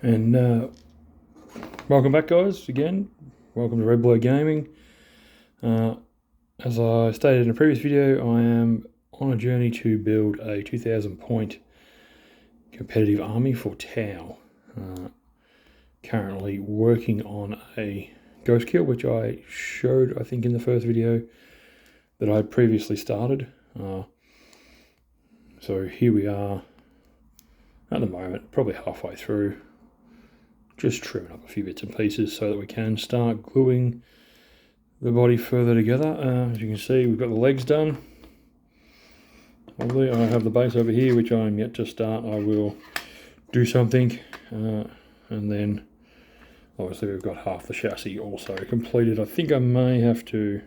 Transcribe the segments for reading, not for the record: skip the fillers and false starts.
And welcome back, guys, again. Welcome to Red Blue Gaming. As I stated in a previous video, I am on a journey to build a 2,000 point competitive army for Tau. Currently working on a Ghostkeel, which I showed, I think, in the first video that I previously started. So here we are at the moment, probably halfway through. Just trimming up a few bits and pieces so that we can start gluing the body further together. As you can see, we've got the legs done. Although I have the base over here, which I'm yet to start. I will do something, and then obviously we've got half the chassis also completed. I think I may have to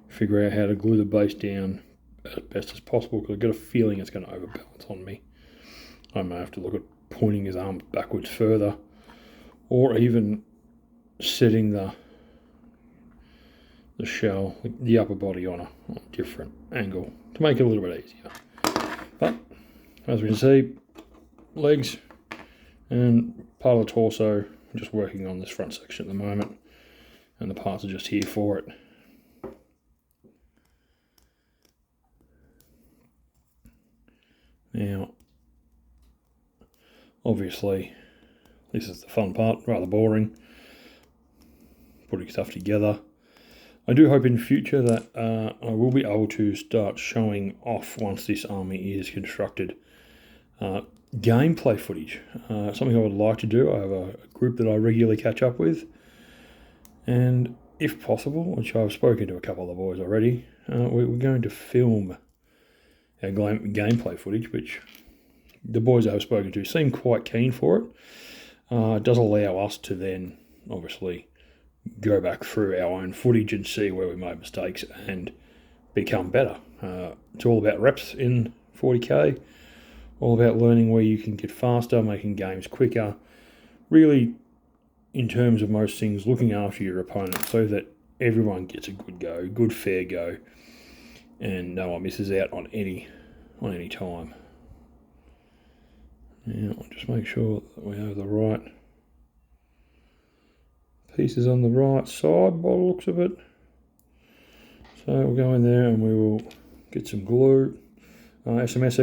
figure out how to glue the base down as best as possible, because I've got a feeling it's going to overbalance on me. I may have to look at pointing his arms backwards further, or even setting the shell, the upper body on a different angle to make it a little bit easier. But as we can see, legs and part of the torso, I'm just working on this front section at the moment, and the parts are just here for it. Now, obviously, this is the fun part, rather boring, putting stuff together. I do hope in future that I will be able to start showing off, once this army is constructed, gameplay footage. Something I would like to do. I have a group that I regularly catch up with, and if possible, which I've spoken to a couple of the boys already, we're going to film our gameplay footage, which the boys I have spoken to seem quite keen for it. It does allow us to then obviously go back through our own footage and see where we made mistakes and become better. It's all about reps in 40k, all about learning where you can get faster, making games quicker, really, in terms of most things, looking after your opponent so that everyone gets a good go, good fair go, and no one misses out on any time. Now, I'll just make sure that we have the right pieces on the right side by the looks of it. So we'll go in there and we will get some glue. SMS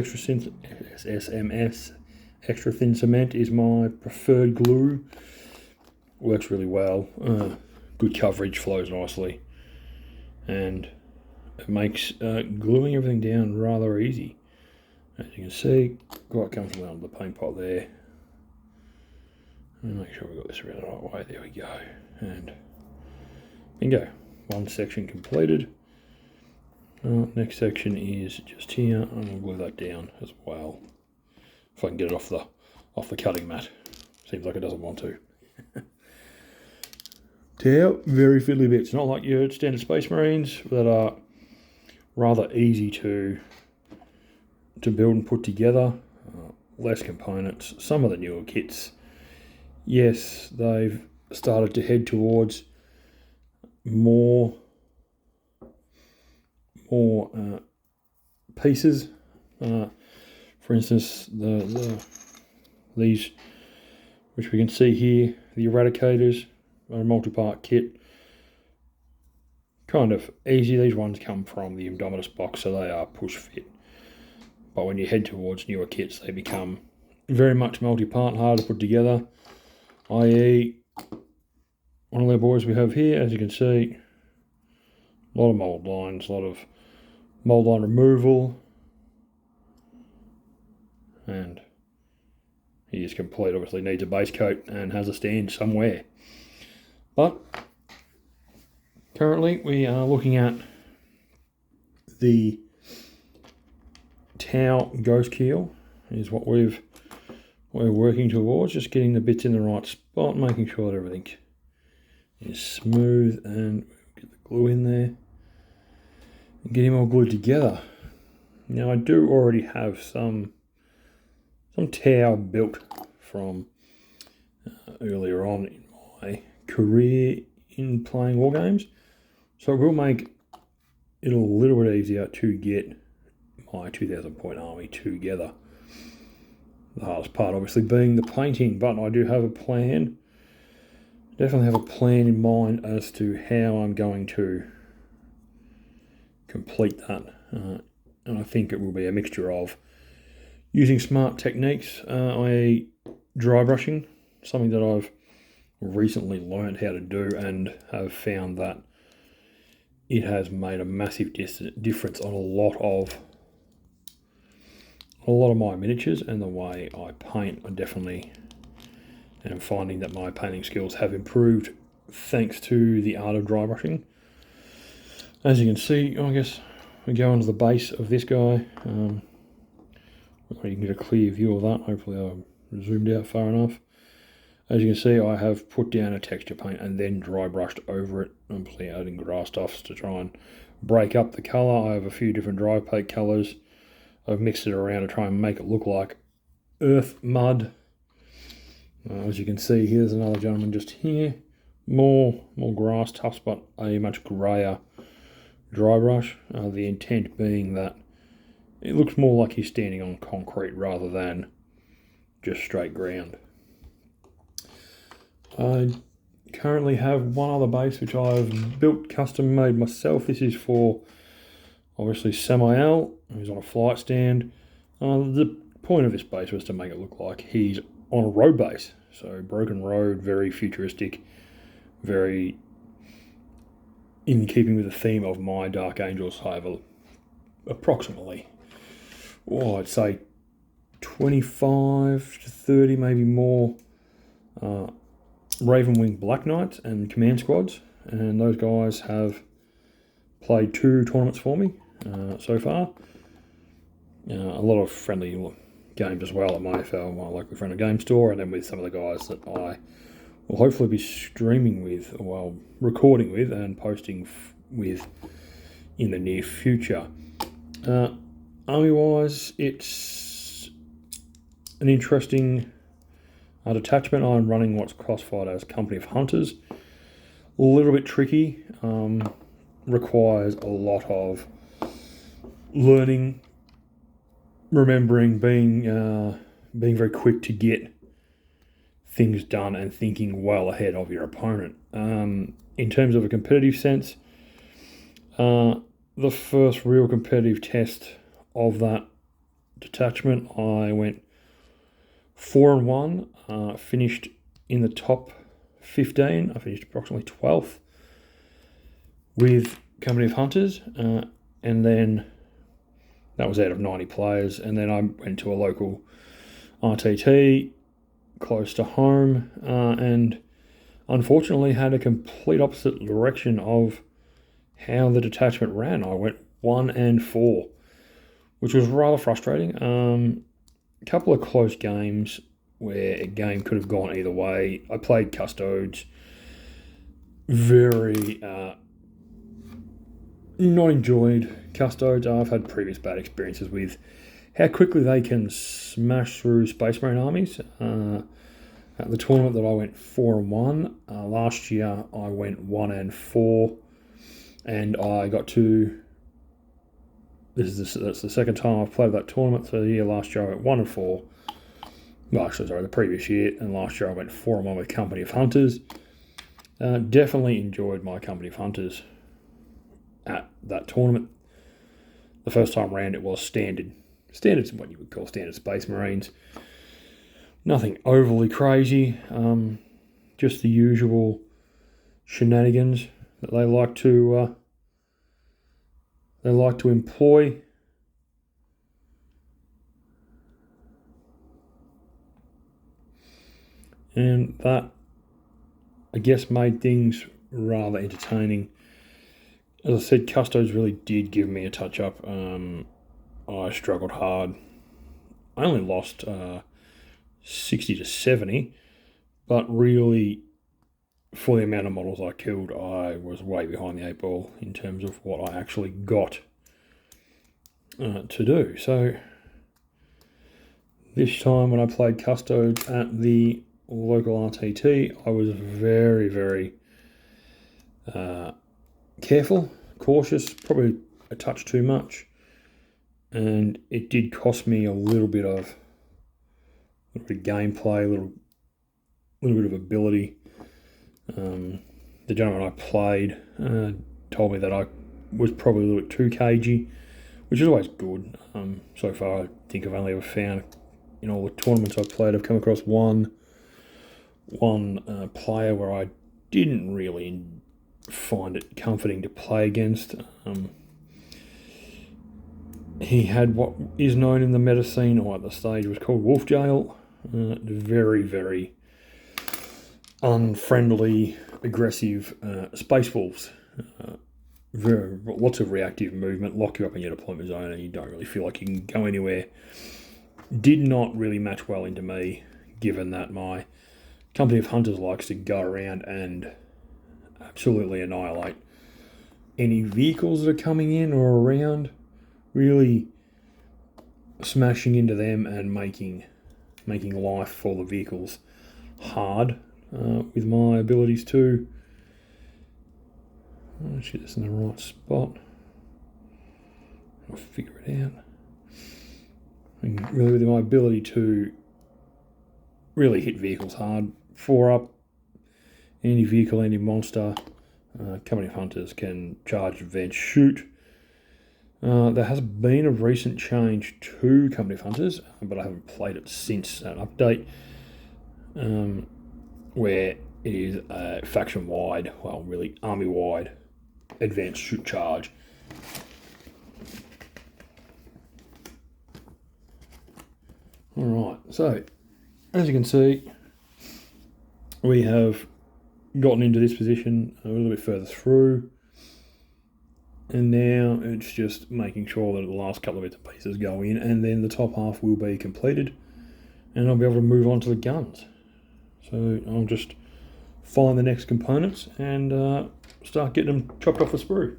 extra thin cement is my preferred glue. Works really well. Good coverage, flows nicely, and it makes gluing everything down rather easy. As you can see, quite comfortably under the paint pot there. And make sure we've got this around the right way. There we go. And bingo. One section completed. Next section is just here. I'm going to glue that down as well, if I can get it off the cutting mat. Seems like it doesn't want to. Tau, very fiddly bits. Not like your standard Space Marines that are rather easy to build and put together. Less components. Some of the newer kits, yes, they've started to head towards more pieces. For instance, these, which we can see here, the Eradicators are a multi-part kit. Kind of easy. These ones come from the Indomitus box, so they are push fit. But when you head towards newer kits, they become very much multi-part, hard to put together. I.e., one of the boys we have here, as you can see, a lot of mould lines, a lot of mould line removal, and he is complete. Obviously needs a base coat and has a stand somewhere. But currently we are looking at the Tau Ghostkeel is what we're working towards, just getting the bits in the right spot, making sure that everything is smooth, and get the glue in there and get him all glued together. Now, I do already have some Tau built from earlier on in my career in playing war games, so it will make it a little bit easier to get my 2,000 point army together. The hardest part obviously being the painting, but I do have a plan. Definitely have a plan in mind as to how I'm going to complete that. And I think it will be a mixture of using smart techniques, i.e. dry brushing, something that I've recently learned how to do and have found that it has made a massive difference on a lot of my miniatures and the way I paint. I definitely am finding that my painting skills have improved thanks to the art of dry brushing. As you can see, I guess we go onto the base of this guy. You can get a clear view of that. Hopefully I've zoomed out far enough. As you can see, I have put down a texture paint and then dry brushed over it. I'm obviously adding grass stuffs to try and break up the colour. I have a few different dry paint colours. I've mixed it around to try and make it look like earth mud. As you can see, here's another gentleman just here. More grass tufts, but a much greyer dry brush. The intent being that it looks more like he's standing on concrete rather than just straight ground. I currently have one other base which I've built, custom made myself. This is for obviously Samael, who's on a flight stand. The point of this base was to make it look like he's on a road base. So broken road, very futuristic, very in keeping with the theme of my Dark Angels. I have approximately, I'd say 25 to 30, maybe more, Ravenwing Black Knights and Command Squads, and those guys have played 2 tournaments for me so far. A lot of friendly games as well at my local friendly game store, and then with some of the guys that I will hopefully be streaming with, or recording with and posting with in the near future. Army-wise, it's an interesting detachment. I'm running what's classified as Company of Hunters. A little bit tricky, requires a lot of learning, remembering, being very quick to get things done and thinking well ahead of your opponent. In terms of a competitive sense, the first real competitive test of that detachment, I went 4-1, finished in the top 15. I finished approximately 12th with Company of Hunters, and then that was out of 90 players. And then I went to a local RTT close to home, and unfortunately had a complete opposite direction of how the detachment ran. I went 1-4, which was rather frustrating. A couple of close games where a game could have gone either way. I played Custodes, very not enjoyed Custodes. I've had previous bad experiences with how quickly they can smash through Space Marine armies. At the tournament that I went 4-1, last year I went 1-4, and I got to. That's the second time I've played that tournament. So the year last year I went 1-4. Well, actually, sorry, the previous year, and last year I went 4-1 with Company of Hunters. Definitely enjoyed my Company of Hunters at that tournament. The first time round it was standard. Standard's what you would call standard Space Marines. Nothing overly crazy, just the usual shenanigans that they like to employ. And that, I guess, made things rather entertaining. As I said, Custodes really did give me a touch-up. I struggled hard. I only lost 60 to 70, but really, for the amount of models I killed, I was way behind the 8 ball in terms of what I actually got to do. So this time when I played Custodes at the local RTT, I was very, very careful, cautious, probably a touch too much, and it did cost me a little bit of little bit of gameplay, a little bit of ability. The gentleman I played told me that I was probably a little bit too cagey, which is always good. So far, I think I've only ever found, in all the tournaments I've played, I've come across one player where I didn't really find it comforting to play against. He had what is known in the meta scene, or at the stage was called Wolf Jail. Very, very unfriendly, aggressive space wolves. Lots of reactive movement, lock you up in your deployment zone, and you don't really feel like you can go anywhere. Did not really match well into me, given that my company of hunters likes to go around and absolutely annihilate any vehicles that are coming in or around, really smashing into them and making life for the vehicles hard with my abilities too. Let's get this in the right spot. I'll figure it out. And really, with my ability to really hit vehicles hard, 4-up, any vehicle, any monster, company of hunters can charge, advance, shoot. There has been a recent change to Company of Hunters, but I haven't played it since that update, where it is a faction-wide, well, really army-wide, advanced shoot charge. Alright, so, as you can see, we have gotten into this position a little bit further through, and now it's just making sure that the last couple of bits and pieces go in, and then the top half will be completed, and I'll be able to move on to the guns. So I'll just find the next components and start getting them chopped off the sprue.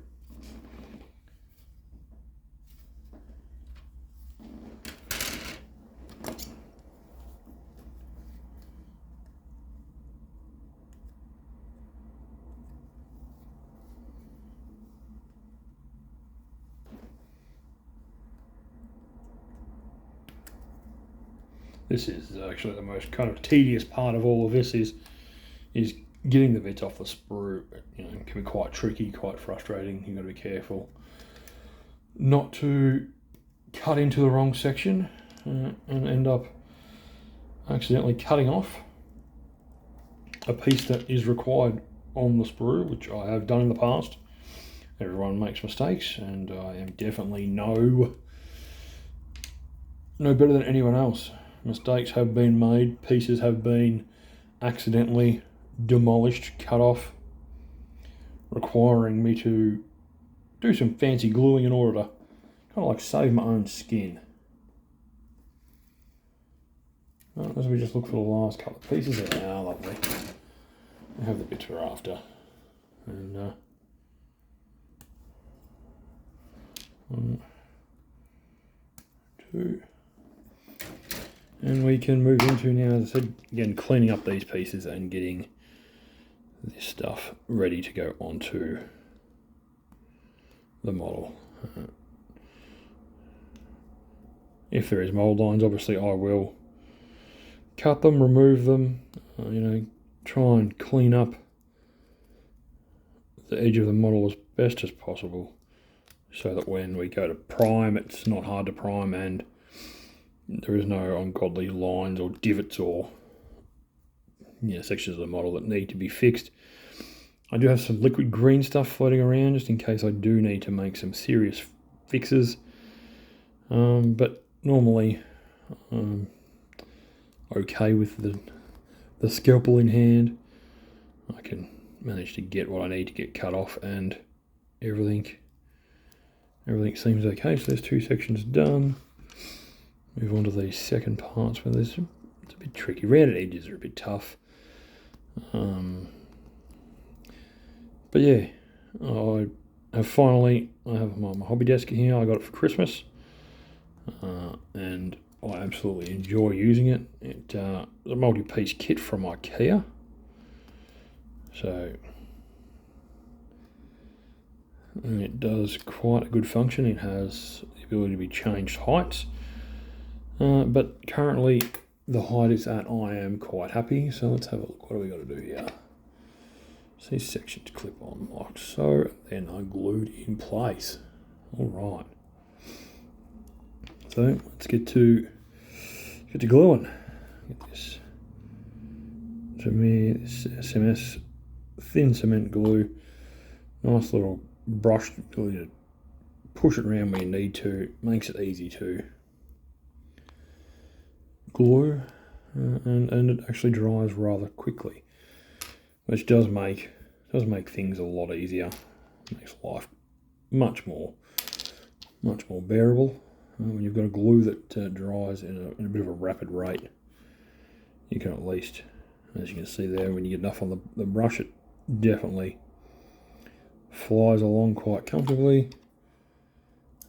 This is actually the most kind of tedious part of all of this is getting the bits off the sprue. It can be quite tricky, quite frustrating. You've got to be careful not to cut into the wrong section and end up accidentally cutting off a piece that is required on the sprue, which I have done in the past. Everyone makes mistakes, and I am definitely no better than anyone else. Mistakes have been made, pieces have been accidentally demolished, cut off, requiring me to do some fancy gluing in order to kind of like save my own skin. Well, as we just look for the last couple of pieces, they are lovely. I have the bits we're after. And 1, 2. And we can move into now, as I said, again, cleaning up these pieces and getting this stuff ready to go onto the model. If there is mold lines, obviously I will cut them, remove them, try and clean up the edge of the model as best as possible so that when we go to prime, it's not hard to prime and there is no ungodly lines or divots or sections of the model that need to be fixed. I do have some liquid green stuff floating around just in case I do need to make some serious fixes. But normally I'm okay with the scalpel in hand. I can manage to get what I need to get cut off, and everything seems okay. So there's 2 sections done. Move on to the second parts where it's a bit tricky. Rounded edges are a bit tough. But yeah, I have my hobby desk here. I got it for Christmas. And I absolutely enjoy using it. It's a multi-piece kit from IKEA. So, and it does quite a good function. It has the ability to be changed heights. But currently the height it's at, I am quite happy. So let's have a look. What do we got to do here? So these sections clip on like so, then are glued in place. All right. So let's get to gluing. Get this SMS thin cement glue. Nice little brush glue to push it around where you need to. Makes it easy to glue, and it actually dries rather quickly, which does make things a lot easier. Makes life much more bearable when you've got a glue that dries in a bit of a rapid rate. You can at least, as you can see there, when you get enough on the brush, it definitely flies along quite comfortably.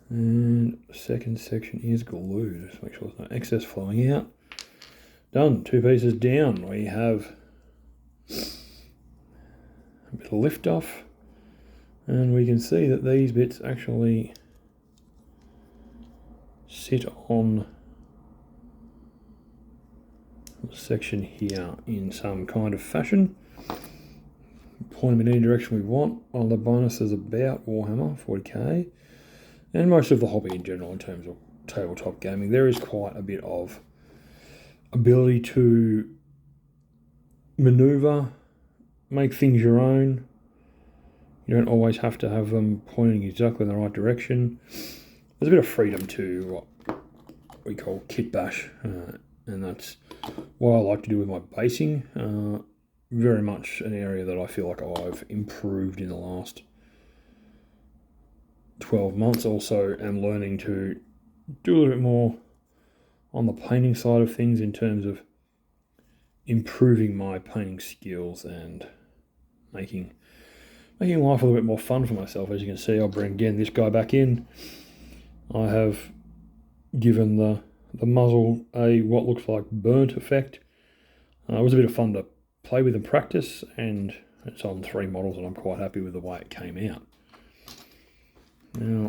And the second section is glued. Just make sure there's no excess flowing out. Done. 2 pieces down. We have a bit of lift off, and we can see that these bits actually sit on the section here in some kind of fashion. Point them in any direction we want. One of the bonuses about Warhammer 40k, and most of the hobby in general in terms of tabletop gaming, there is quite a bit of ability to maneuver, make things your own. You don't always have to have them pointing exactly in the right direction. There's a bit of freedom to what we call kit bash, and that's what I like to do with my basing. Very much an area that I feel like I've improved in the last 12 months. Also am learning to do a little bit more on the painting side of things in terms of improving my painting skills and making life a little bit more fun for myself. As you can see, I'll bring again this guy back in. I have given the muzzle a what looks like burnt effect. It was a bit of fun to play with and practice, and it's on 3 models and I'm quite happy with the way it came out. Now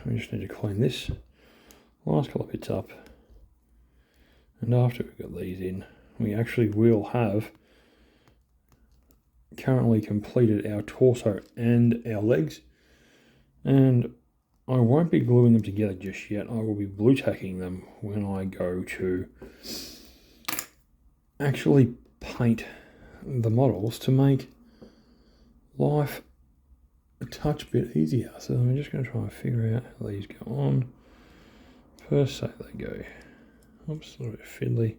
we just need to clean this last couple of bits up, and after we've got these in, we actually will have currently completed our torso and our legs, and I won't be gluing them together just yet. I will be blue tacking them when I go to actually paint the models to make life a touch bit easier. So I'm just going to try and figure out how these go on. First, say they go, oops, a little bit fiddly.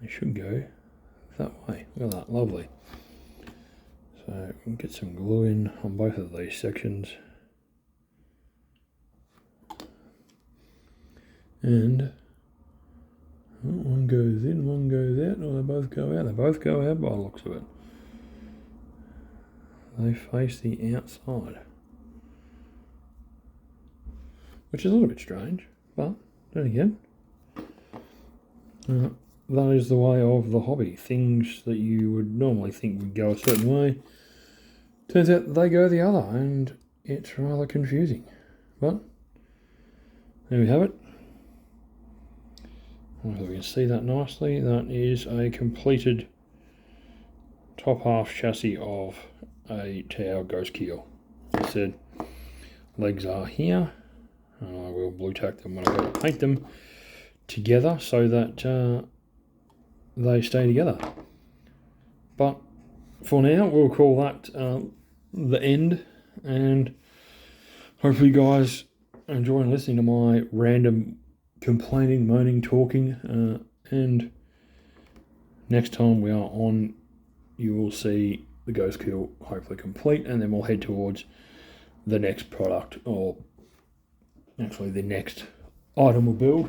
They should go that way. Look at that, lovely. So we'll get some glue in on both of these sections. And one goes in, one goes out, or they both go out. They both go out by the looks of it. They face the outside, which is a little bit strange, but then again, that is the way of the hobby. Things that you would normally think would go a certain way, turns out they go the other, and it's rather confusing. But there we have it. I don't know if we can see that nicely. That is a completed top half chassis of a Tau Ghostkeel. As I said, legs are here. I will blue tack them when I go to paint them together so that they stay together. But for now, we'll call that the end, and hopefully you guys are enjoying listening to my random complaining, moaning, talking, and next time we are on, you will see the Ghostkeel hopefully complete, and then we'll head towards the next product, or actually the next item we'll build,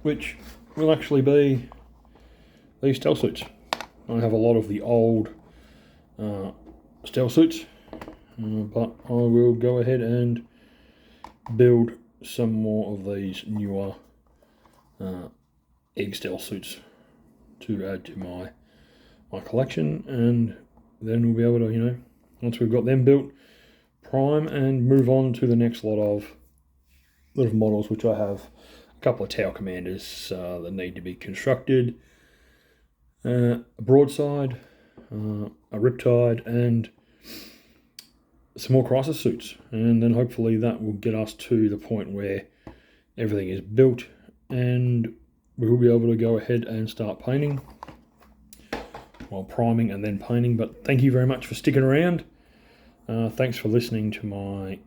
which will actually be these stealth suits. I have a lot of the old stealth suits, but I will go ahead and build some more of these newer egg stealth suits to add to my collection, and then we'll be able to, once we've got them built, prime and move on to the next lot of models, which I have a couple of Tau commanders that need to be constructed, a broadside, a riptide, and some more crisis suits. And then hopefully that will get us to the point where everything is built and we will be able to go ahead and start painting. Well, priming and then painting. But thank you very much for sticking around. Thanks for listening to my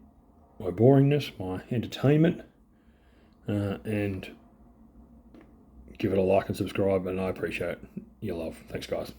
boringness, my entertainment, and give it a like and subscribe, and I appreciate your love. Thanks, guys.